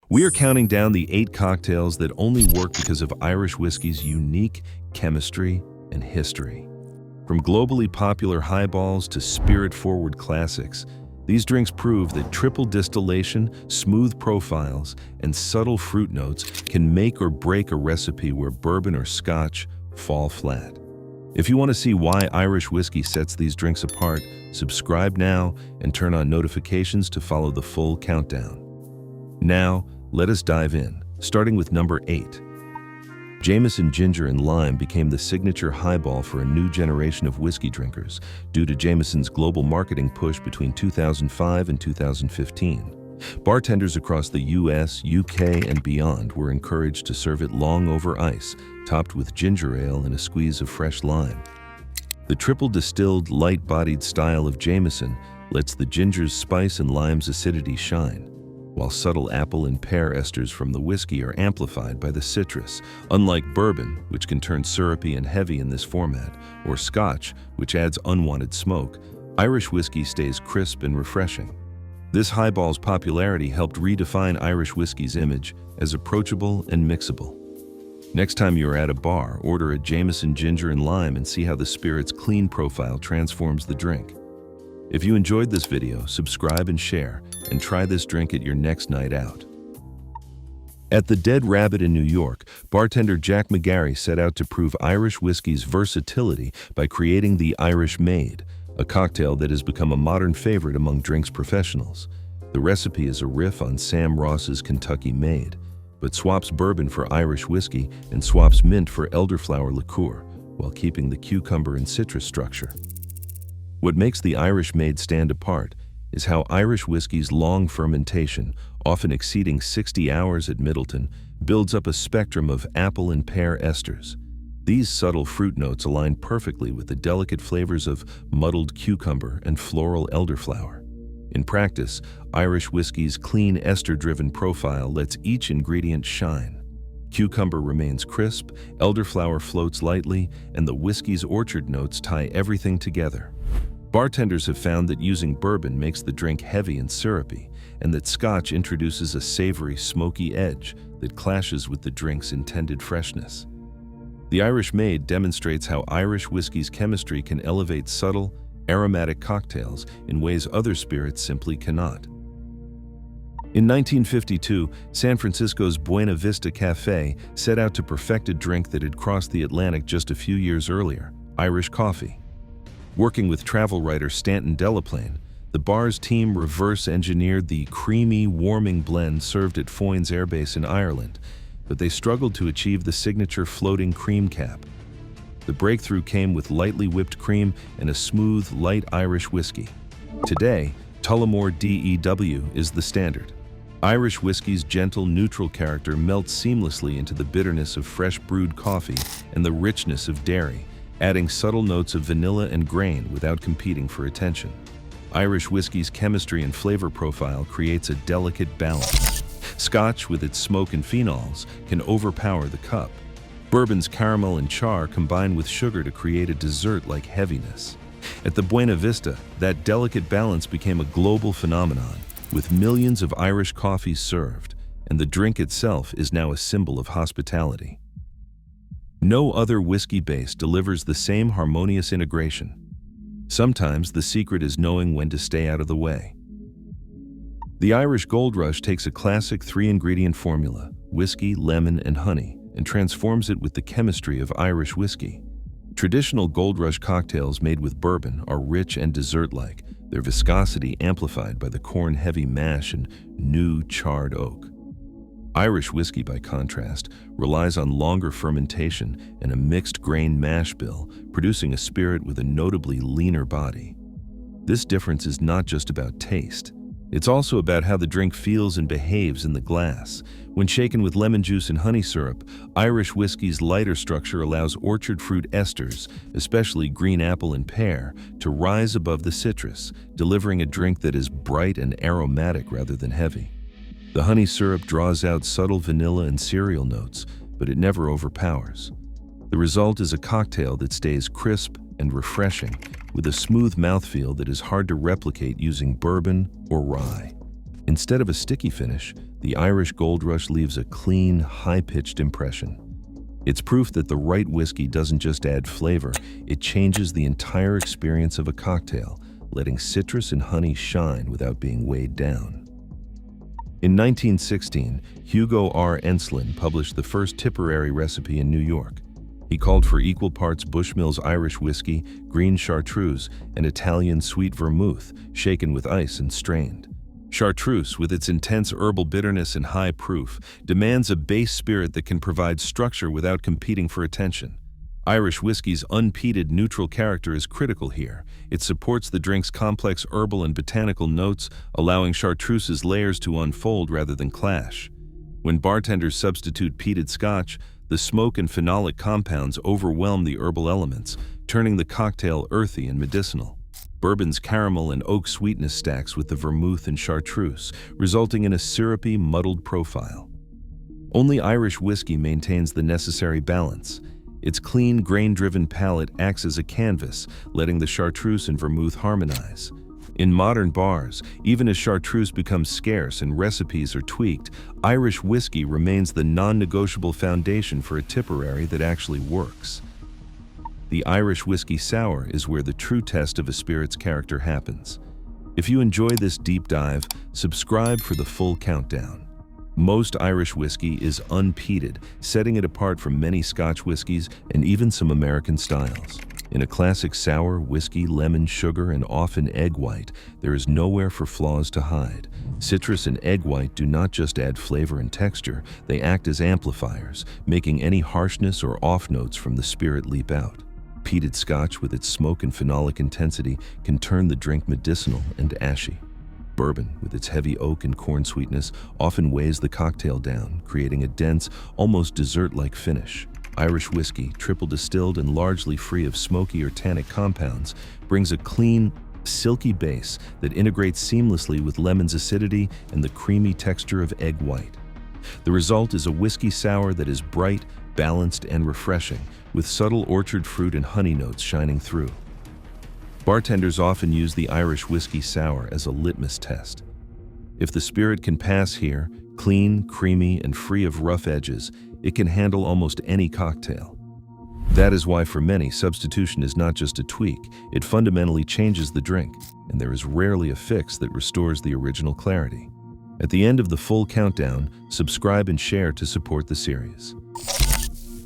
We are counting down the 8 cocktails that only work because of Irish whiskey's unique chemistry and history. From globally popular highballs to spirit-forward classics, these drinks prove that triple distillation, smooth profiles, and subtle fruit notes can make or break a recipe where bourbon or Scotch fall flat. If you want to see why Irish whiskey sets these drinks apart, subscribe now and turn on notifications to follow the full countdown. Now, let us dive in, starting with number 8. Jameson Ginger and Lime became the signature highball for a new generation of whiskey drinkers due to Jameson's global marketing push between 2005 and 2015. Bartenders across the US, UK, and beyond were encouraged to serve it long over ice, topped with ginger ale and a squeeze of fresh lime. The triple-distilled, light-bodied style of Jameson lets the ginger's spice and lime's acidity shine, while subtle apple and pear esters from the whiskey are amplified by the citrus. Unlike bourbon, which can turn syrupy and heavy in this format, or Scotch, which adds unwanted smoke, Irish whiskey stays crisp and refreshing. This highball's popularity helped redefine Irish whiskey's image as approachable and mixable. Next time you're at a bar, order a Jameson Ginger and Lime and see how the spirit's clean profile transforms the drink. If you enjoyed this video, subscribe and share, and try this drink at your next night out. At the Dead Rabbit in New York, bartender Jack McGarry set out to prove Irish whiskey's versatility by creating the Irish Maid, a cocktail that has become a modern favorite among drinks professionals. The recipe is a riff on Sam Ross's Kentucky Maid, but swaps bourbon for Irish whiskey and swaps mint for elderflower liqueur, while keeping the cucumber and citrus structure. What makes the Irish Maid stand apart is how Irish whiskey's long fermentation, often exceeding 60 hours at Middleton, builds up a spectrum of apple and pear esters. These subtle fruit notes align perfectly with the delicate flavors of muddled cucumber and floral elderflower. In practice, Irish whiskey's clean ester-driven profile lets each ingredient shine. Cucumber remains crisp, elderflower floats lightly, and the whiskey's orchard notes tie everything together. Bartenders have found that using bourbon makes the drink heavy and syrupy, and that Scotch introduces a savory, smoky edge that clashes with the drink's intended freshness. The Irish Maid demonstrates how Irish whiskey's chemistry can elevate subtle, aromatic cocktails in ways other spirits simply cannot. In 1952, San Francisco's Buena Vista Cafe set out to perfect a drink that had crossed the Atlantic just a few years earlier: Irish coffee. Working with travel writer Stanton Delaplane, the bar's team reverse-engineered the creamy, warming blend served at Foynes Air Base in Ireland, but they struggled to achieve the signature floating cream cap. The breakthrough came with lightly whipped cream and a smooth, light Irish whiskey. Today, Tullamore DEW is the standard. Irish whiskey's gentle, neutral character melts seamlessly into the bitterness of fresh brewed coffee and the richness of dairy, adding subtle notes of vanilla and grain without competing for attention. Irish whiskey's chemistry and flavor profile creates a delicate balance. Scotch, with its smoke and phenols, can overpower the cup. Bourbon's caramel and char combine with sugar to create a dessert-like heaviness. At the Buena Vista, that delicate balance became a global phenomenon, with millions of Irish coffees served, and the drink itself is now a symbol of hospitality. No other whiskey base delivers the same harmonious integration. Sometimes the secret is knowing when to stay out of the way. The Irish Gold Rush takes a classic 3-ingredient formula, whiskey, lemon, and honey, and transforms it with the chemistry of Irish whiskey. Traditional Gold Rush cocktails made with bourbon are rich and dessert-like, their viscosity amplified by the corn-heavy mash and new charred oak. Irish whiskey, by contrast, relies on longer fermentation and a mixed grain mash bill, producing a spirit with a notably leaner body. This difference is not just about taste. It's also about how the drink feels and behaves in the glass. When shaken with lemon juice and honey syrup, Irish whiskey's lighter structure allows orchard fruit esters, especially green apple and pear, to rise above the citrus, delivering a drink that is bright and aromatic rather than heavy. The honey syrup draws out subtle vanilla and cereal notes, but it never overpowers. The result is a cocktail that stays crisp and refreshing, with a smooth mouthfeel that is hard to replicate using bourbon or rye. Instead of a sticky finish, the Irish Gold Rush leaves a clean, high-pitched impression. It's proof that the right whiskey doesn't just add flavor, it changes the entire experience of a cocktail, letting citrus and honey shine without being weighed down. In 1916, Hugo R. Enslin published the first Tipperary recipe in New York. He called for equal parts Bushmills Irish whiskey, green chartreuse, and Italian sweet vermouth, shaken with ice and strained. Chartreuse, with its intense herbal bitterness and high proof, demands a base spirit that can provide structure without competing for attention. Irish whiskey's unpeated neutral character is critical here. It supports the drink's complex herbal and botanical notes, allowing chartreuse's layers to unfold rather than clash. When bartenders substitute peated Scotch, the smoke and phenolic compounds overwhelm the herbal elements, turning the cocktail earthy and medicinal. Bourbon's caramel and oak sweetness stacks with the vermouth and chartreuse, resulting in a syrupy, muddled profile. Only Irish whiskey maintains the necessary balance. Its clean, grain-driven palate acts as a canvas, letting the chartreuse and vermouth harmonize. In modern bars, even as chartreuse becomes scarce and recipes are tweaked, Irish whiskey remains the non-negotiable foundation for a Tipperary that actually works. The Irish whiskey sour is where the true test of a spirit's character happens. If you enjoy this deep dive, subscribe for the full countdown. Most Irish whiskey is unpeated, setting it apart from many Scotch whiskeys and even some American styles. In a classic sour, whiskey, lemon, sugar, and often egg white, there is nowhere for flaws to hide. Citrus and egg white do not just add flavor and texture, they act as amplifiers, making any harshness or off notes from the spirit leap out. Peated Scotch, with its smoke and phenolic intensity, can turn the drink medicinal and ashy. Bourbon, with its heavy oak and corn sweetness, often weighs the cocktail down, creating a dense, almost dessert-like finish. Irish whiskey, triple-distilled and largely free of smoky or tannic compounds, brings a clean, silky base that integrates seamlessly with lemon's acidity and the creamy texture of egg white. The result is a whiskey sour that is bright, balanced, and refreshing, with subtle orchard fruit and honey notes shining through. Bartenders often use the Irish whiskey sour as a litmus test. If the spirit can pass here, clean, creamy, and free of rough edges, it can handle almost any cocktail. That is why for many, substitution is not just a tweak, it fundamentally changes the drink, and there is rarely a fix that restores the original clarity. At the end of the full countdown, subscribe and share to support the series.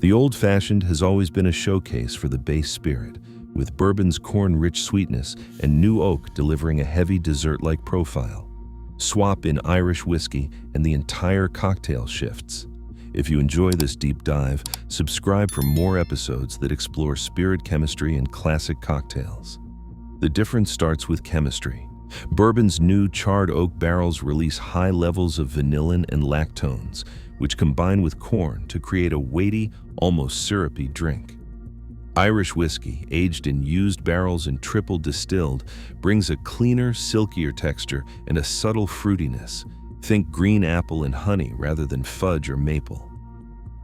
The old-fashioned has always been a showcase for the base spirit, with bourbon's corn-rich sweetness and new oak delivering a heavy dessert-like profile. Swap in Irish whiskey and the entire cocktail shifts. If you enjoy this deep dive, subscribe for more episodes that explore spirit chemistry and classic cocktails. The difference starts with chemistry. Bourbon's new charred oak barrels release high levels of vanillin and lactones, which combine with corn to create a weighty, almost syrupy drink. Irish whiskey, aged in used barrels and triple-distilled, brings a cleaner, silkier texture and a subtle fruitiness. Think green apple and honey rather than fudge or maple.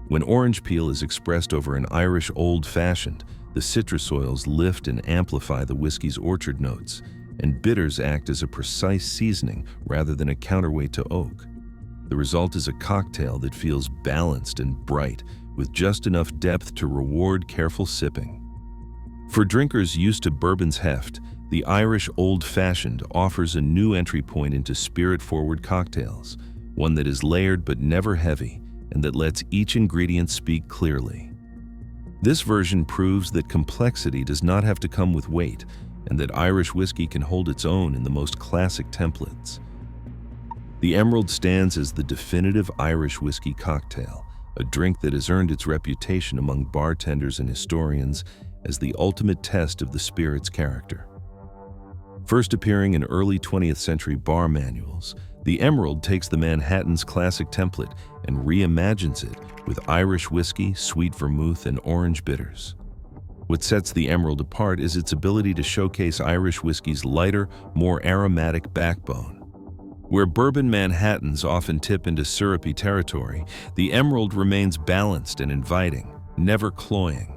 When orange peel is expressed over an Irish old-fashioned, the citrus oils lift and amplify the whiskey's orchard notes, and bitters act as a precise seasoning rather than a counterweight to oak. The result is a cocktail that feels balanced and bright, with just enough depth to reward careful sipping. For drinkers used to bourbon's heft, the Irish old-fashioned offers a new entry point into spirit-forward cocktails, one that is layered but never heavy, and that lets each ingredient speak clearly. This version proves that complexity does not have to come with weight, and that Irish whiskey can hold its own in the most classic templates. The Emerald stands as the definitive Irish whiskey cocktail, a drink that has earned its reputation among bartenders and historians as the ultimate test of the spirit's character. First appearing in early 20th century bar manuals, the Emerald takes the Manhattan's classic template and reimagines it with Irish whiskey, sweet vermouth, and orange bitters. What sets the Emerald apart is its ability to showcase Irish whiskey's lighter, more aromatic backbone. Where bourbon Manhattans often tip into syrupy territory, the Emerald remains balanced and inviting, never cloying.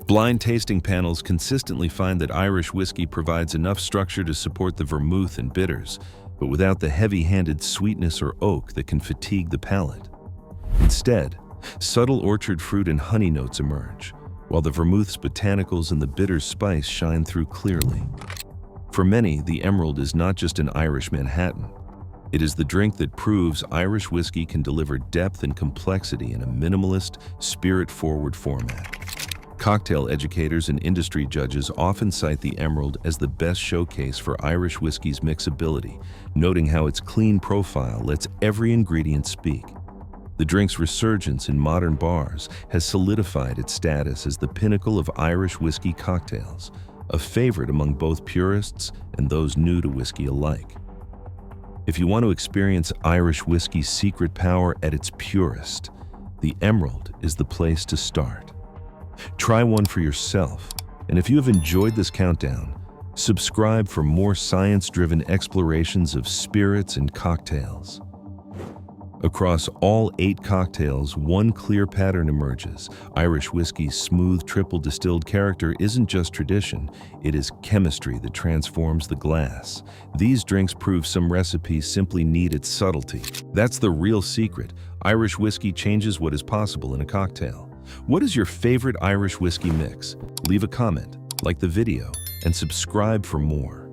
Blind tasting panels consistently find that Irish whiskey provides enough structure to support the vermouth and bitters, but without the heavy-handed sweetness or oak that can fatigue the palate. Instead, subtle orchard fruit and honey notes emerge, while the vermouth's botanicals and the bitter spice shine through clearly. For many, the Emerald is not just an Irish Manhattan. It is the drink that proves Irish whiskey can deliver depth and complexity in a minimalist, spirit-forward format. Cocktail educators and industry judges often cite the Emerald as the best showcase for Irish whiskey's mixability, noting how its clean profile lets every ingredient speak. The drink's resurgence in modern bars has solidified its status as the pinnacle of Irish whiskey cocktails, a favorite among both purists and those new to whiskey alike. If you want to experience Irish whiskey's secret power at its purest, the Emerald is the place to start. Try one for yourself, and if you have enjoyed this countdown, subscribe for more science-driven explorations of spirits and cocktails. Across all 8 cocktails, one clear pattern emerges. Irish whiskey's smooth triple-distilled character isn't just tradition, it is chemistry that transforms the glass. These drinks prove some recipes simply need its subtlety. That's the real secret. Irish whiskey changes what is possible in a cocktail. What is your favorite Irish whiskey mix? Leave a comment, like the video, and subscribe for more.